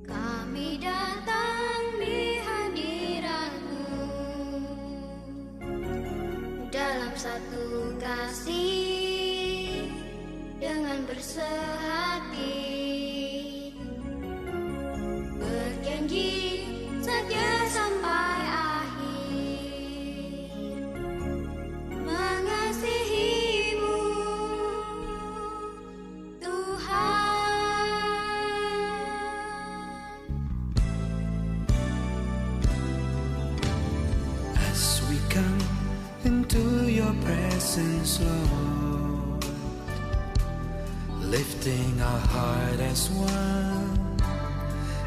Kami datang di hadirat-Mu dalam satu kasih dengan bersehati, berjanji setia sampai akhir, mengasihi-Mu Tuhan. As we come into your presence, Lord, lifting our heart as one,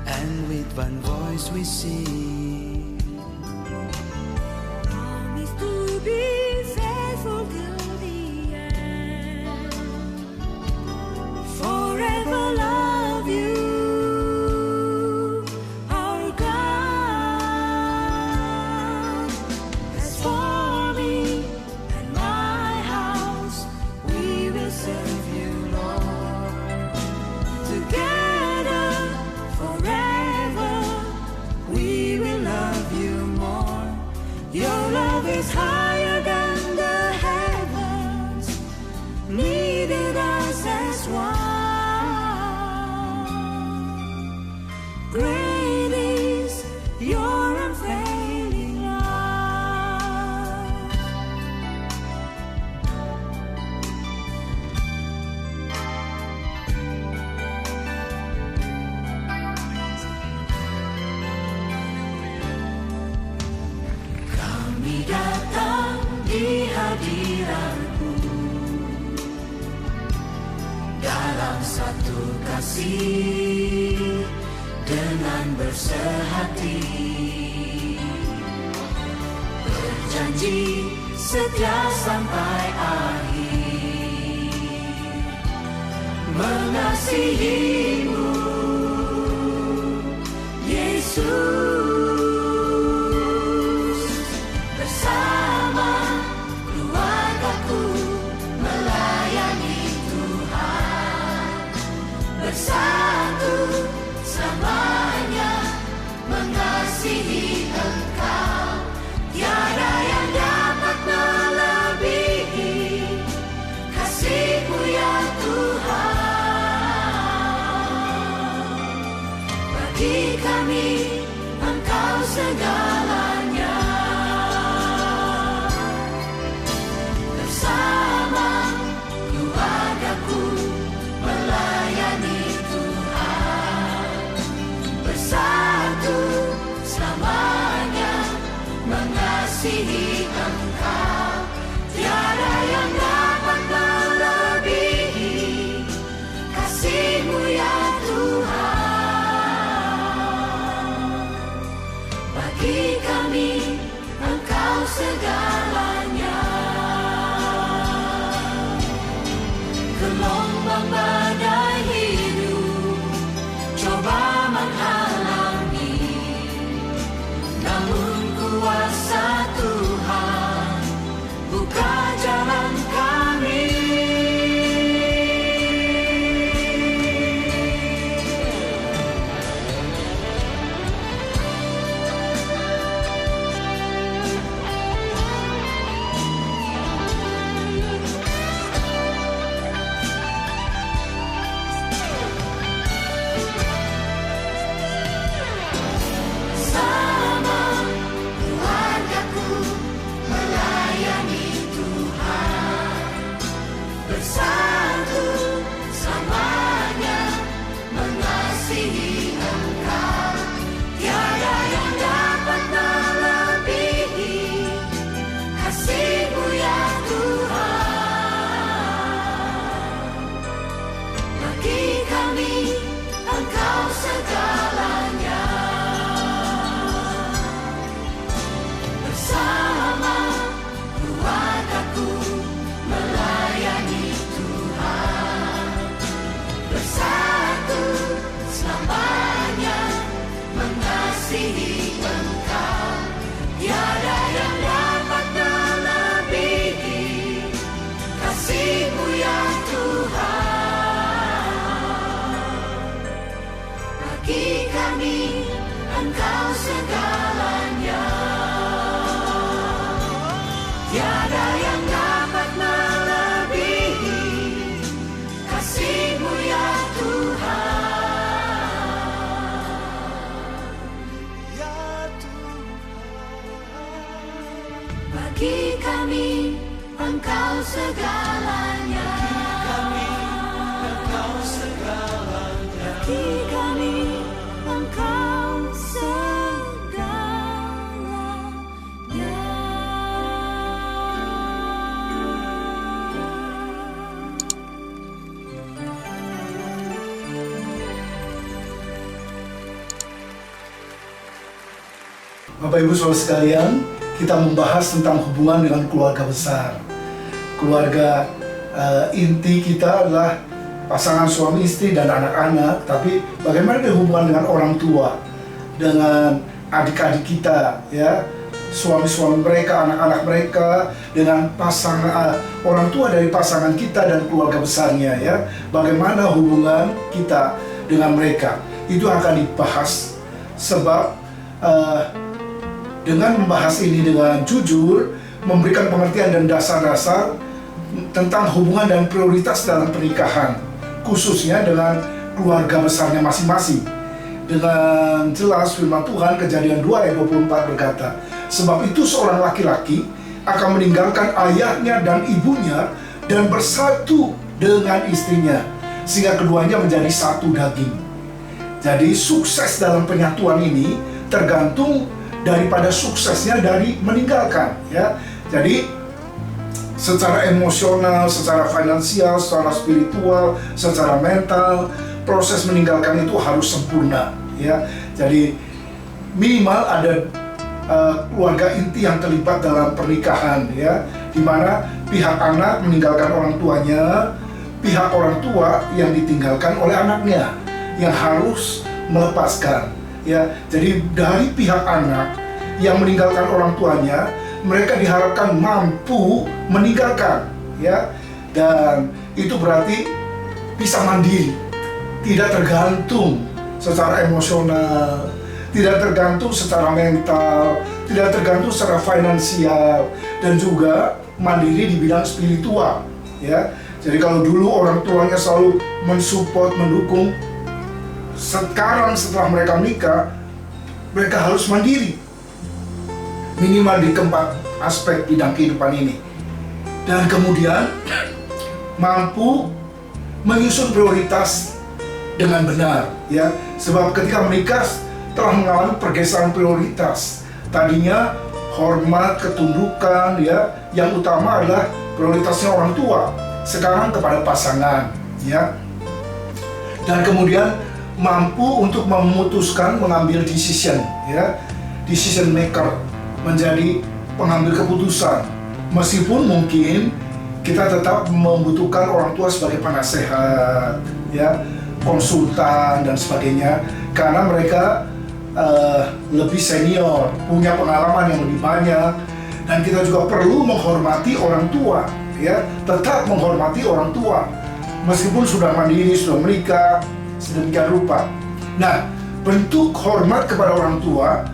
and with one voice we sing. Promise to be faithful till the end. Forever love you, our God. As for me and my house, we will serve you, Lord. Together, forever, we will love you more. Your love is higher than the heavens, needed us as one. Great is your unfailing love. Kami datang di hadirat-Mu dalam satu kasih dengan bersehati, berjanji setia sampai akhir, mengasihi-Mu Yesus. Bersama keluargaku melayani Tuhan, bersatu selamanya mengasihi Engkau. Tiada yang dapat melebihi kasih-Mu ya Tuhan. Bagi kami Engkau segalanya. Bersama keluargaku melayani Tuhan, bersatu selamanya mengasihi Engkau. Tiada yang dapat melebihi kasih-Mu ya Tuhan. Bagi segalanya. Engkau segalanya. Bagi kami Engkau segalanya. Bapak Ibu Saudara sekalian, kita membahas tentang hubungan dengan keluarga besar. Keluarga inti kita adalah pasangan suami istri dan anak-anak, tapi bagaimana hubungan dengan orang tua, dengan adik-adik kita, ya, suami-suami mereka, anak-anak mereka, dengan pasangan orang tua dari pasangan kita dan keluarga besarnya, ya. Bagaimana hubungan kita dengan mereka? Itu akan dibahas, sebab dengan membahas ini dengan jujur, memberikan pengertian dan dasar-dasar tentang hubungan dan prioritas dalam pernikahan, khususnya dengan keluarga besarnya masing-masing. Dengan jelas firman Tuhan, Kejadian 2 ayat 24 berkata, sebab itu seorang laki-laki akan meninggalkan ayahnya dan ibunya dan bersatu dengan istrinya, sehingga keduanya menjadi satu daging. Jadi sukses dalam penyatuan ini tergantung daripada suksesnya dari meninggalkan, ya. Jadi secara emosional, secara finansial, secara spiritual, secara mental, proses meninggalkan itu harus sempurna, ya. Jadi minimal ada keluarga inti yang terlibat dalam pernikahan, ya, di mana pihak anak meninggalkan orang tuanya, pihak orang tua yang ditinggalkan oleh anaknya yang harus melepaskan, ya. Jadi dari pihak anak yang meninggalkan orang tuanya, mereka diharapkan mampu meninggalkan, ya. Dan itu berarti bisa mandiri, tidak tergantung secara emosional, tidak tergantung secara mental, tidak tergantung secara finansial, dan juga mandiri di bidang spiritual, ya. Jadi kalau dulu orang tuanya selalu mensupport, mendukung, sekarang setelah mereka menikah, mereka harus mandiri, minimal di keempat aspek bidang kehidupan ini, dan kemudian mampu menyusun prioritas dengan benar, ya. Sebab ketika menikah telah mengalami pergeseran prioritas. Tadinya hormat, ketundukan, ya, yang utama adalah prioritasnya orang tua, sekarang kepada pasangan, ya. Dan kemudian mampu untuk memutuskan, mengambil decision, ya, decision maker, menjadi pengambil keputusan. Meskipun mungkin kita tetap membutuhkan orang tua sebagai penasehat, ya, konsultan dan sebagainya, karena mereka lebih senior, punya pengalaman yang lebih banyak, dan kita juga perlu menghormati orang tua, ya, tetap menghormati orang tua meskipun sudah mandiri, sudah menikah, sedemikian rupa. Nah, bentuk hormat kepada orang tua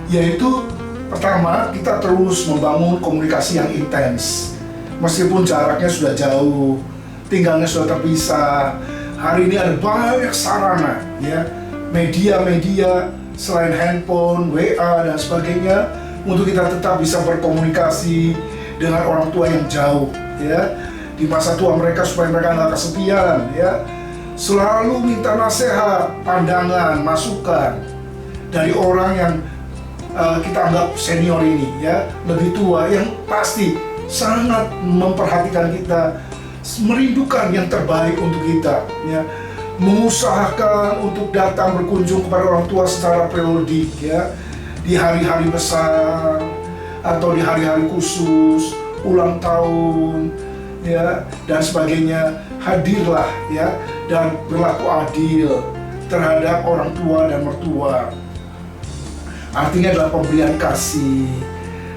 yaitu pertama, kita terus membangun komunikasi yang intens. Meskipun jaraknya sudah jauh, tinggalnya sudah terpisah. Hari ini ada banyak sarana, ya, media-media selain handphone, WA dan sebagainya, untuk kita tetap bisa berkomunikasi dengan orang tua yang jauh, ya, di masa tua mereka, supaya mereka nggak kesepian, ya. Selalu minta nasihat, pandangan, masukan dari orang yang kita anggap senior ini, ya, lebih tua, yang pasti sangat memperhatikan kita, merindukan yang terbaik untuk kita, ya. Mengusahakan untuk datang berkunjung kepada orang tua secara periodik, ya, di hari-hari besar atau di hari-hari khusus, ulang tahun, ya, dan sebagainya. Hadirlah, ya, dan berlaku adil terhadap orang tua dan mertua. Artinya adalah pemberian kasih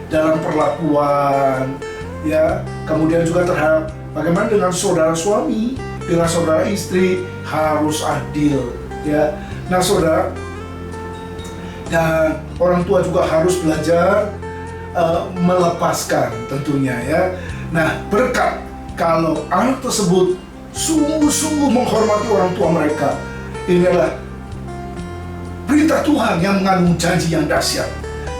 dalam perlakuan, ya. Kemudian juga terhadap bagaimana dengan saudara suami, dengan saudara istri, harus adil, ya. Nah, saudara, dan orang tua juga harus belajar melepaskan tentunya, ya. Nah, berkat kalau anak tersebut sungguh-sungguh menghormati orang tua mereka, ini adalah perintah Tuhan yang mengandung janji yang dahsyat,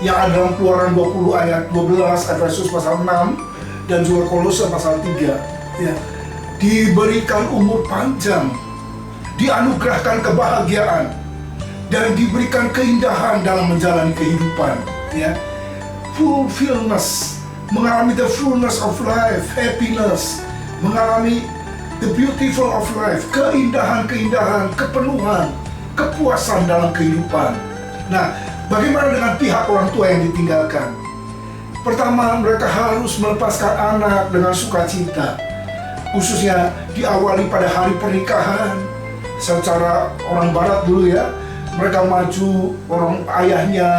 yang ada dalam Keluaran 20 ayat 12, Efesus pasal 6, dan juga Kolose pasal 3, ya. Diberikan umur panjang, dianugerahkan kebahagiaan, dan diberikan keindahan dalam menjalani kehidupan, ya. Fulfillness, mengalami the fullness of life, happiness, mengalami the beautiful of life, keindahan-keindahan, kepenuhan, kepuasan dalam kehidupan. Nah, bagaimana dengan pihak orang tua yang ditinggalkan? Pertama, mereka harus melepaskan anak dengan sukacita, khususnya diawali pada hari pernikahan. Secara orang barat dulu ya, mereka maju orang ayahnya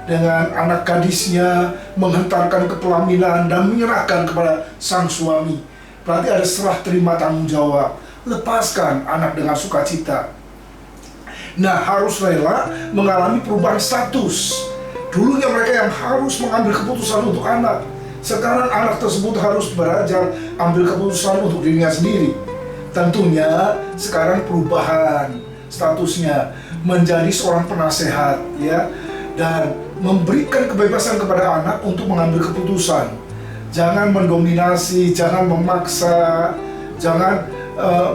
dengan anak gadisnya, menghentarkan kepelaminan dan menyerahkan kepada sang suami. Berarti ada serah terima tanggung jawab. Lepaskan anak dengan sukacita. Nah, harus rela mengalami perubahan status. Dulunya mereka yang harus mengambil keputusan untuk anak. Sekarang anak tersebut harus belajar ambil keputusan untuk dirinya sendiri. Tentunya sekarang perubahan statusnya menjadi seorang penasehat, ya, dan memberikan kebebasan kepada anak untuk mengambil keputusan. Jangan mendominasi, jangan memaksa, jangan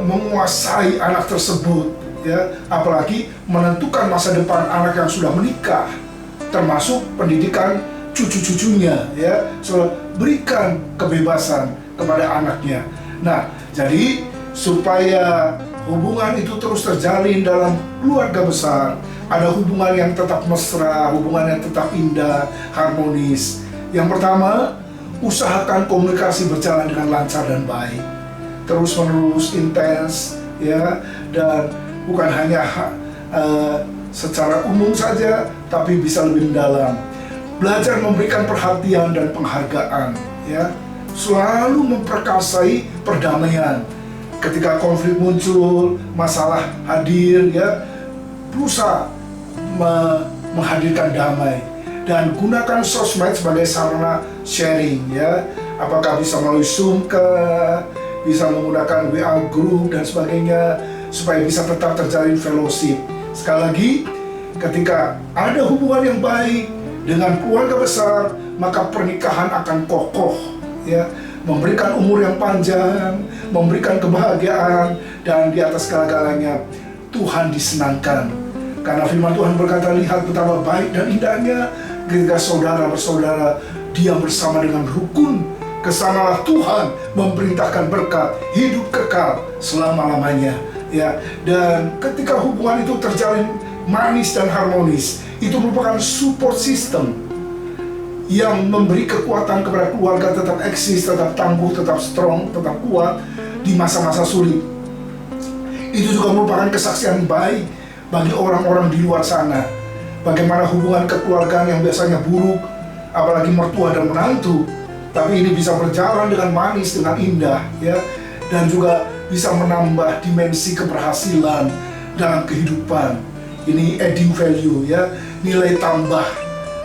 menguasai anak tersebut, ya. Apalagi menentukan masa depan anak yang sudah menikah, termasuk pendidikan cucu-cucunya, ya. So, berikan kebebasan kepada anaknya. Nah, jadi supaya hubungan itu terus terjalin dalam keluarga besar, ada hubungan yang tetap mesra, hubungan yang tetap indah, harmonis. Yang pertama, usahakan komunikasi berjalan dengan lancar dan baik, terus-menerus, intens, ya, dan bukan hanya secara umum saja, tapi bisa lebih mendalam. Belajar memberikan perhatian dan penghargaan, ya. Selalu memperkasai perdamaian. Ketika konflik muncul, masalah hadir, ya, berusaha menghadirkan damai. Dan gunakan sosmed sebagai sarana sharing, ya. Apakah bisa melalui Zoom bisa menggunakan WA group dan sebagainya, supaya bisa tetap terjalin fellowship. Sekali lagi, ketika ada hubungan yang baik dengan keluarga besar, maka pernikahan akan kokoh, ya, memberikan umur yang panjang, memberikan kebahagiaan, dan di atas segala-galanya Tuhan disenangkan. Karena firman Tuhan berkata, lihat betapa baik dan indahnya ketika saudara bersaudara diam bersama dengan rukun. Kesanalah Tuhan memerintahkan berkat hidup kekal selama-lamanya, ya. Dan ketika hubungan itu terjalin manis dan harmonis, itu merupakan support system yang memberi kekuatan kepada keluarga tetap eksis, tetap tangguh, tetap strong, tetap kuat di masa-masa sulit. Itu juga merupakan kesaksian baik bagi orang-orang di luar sana. Bagaimana hubungan kekeluargaan yang biasanya buruk, apalagi mertua dan menantu, tapi ini bisa berjalan dengan manis, dengan indah, ya, dan juga bisa menambah dimensi keberhasilan dalam kehidupan. Ini adding value, ya, nilai tambah.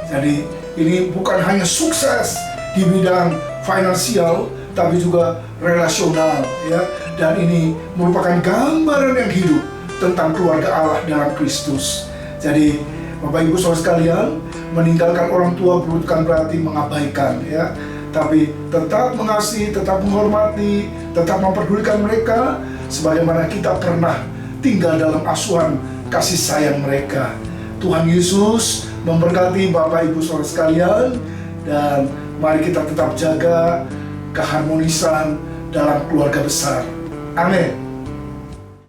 Jadi ini bukan hanya sukses di bidang finansial, tapi juga relasional, ya, dan ini merupakan gambaran yang hidup tentang keluarga Allah dalam Kristus. Jadi Bapak Ibu Saudara sekalian, meninggalkan orang tua bukan berarti mengabaikan, ya, tapi tetap mengasihi, tetap menghormati, tetap memperdulikan mereka sebagaimana kita pernah tinggal dalam asuhan kasih sayang mereka. Tuhan Yesus memberkati Bapak Ibu Saudara sekalian, dan mari kita tetap jaga keharmonisan dalam keluarga besar. Amin.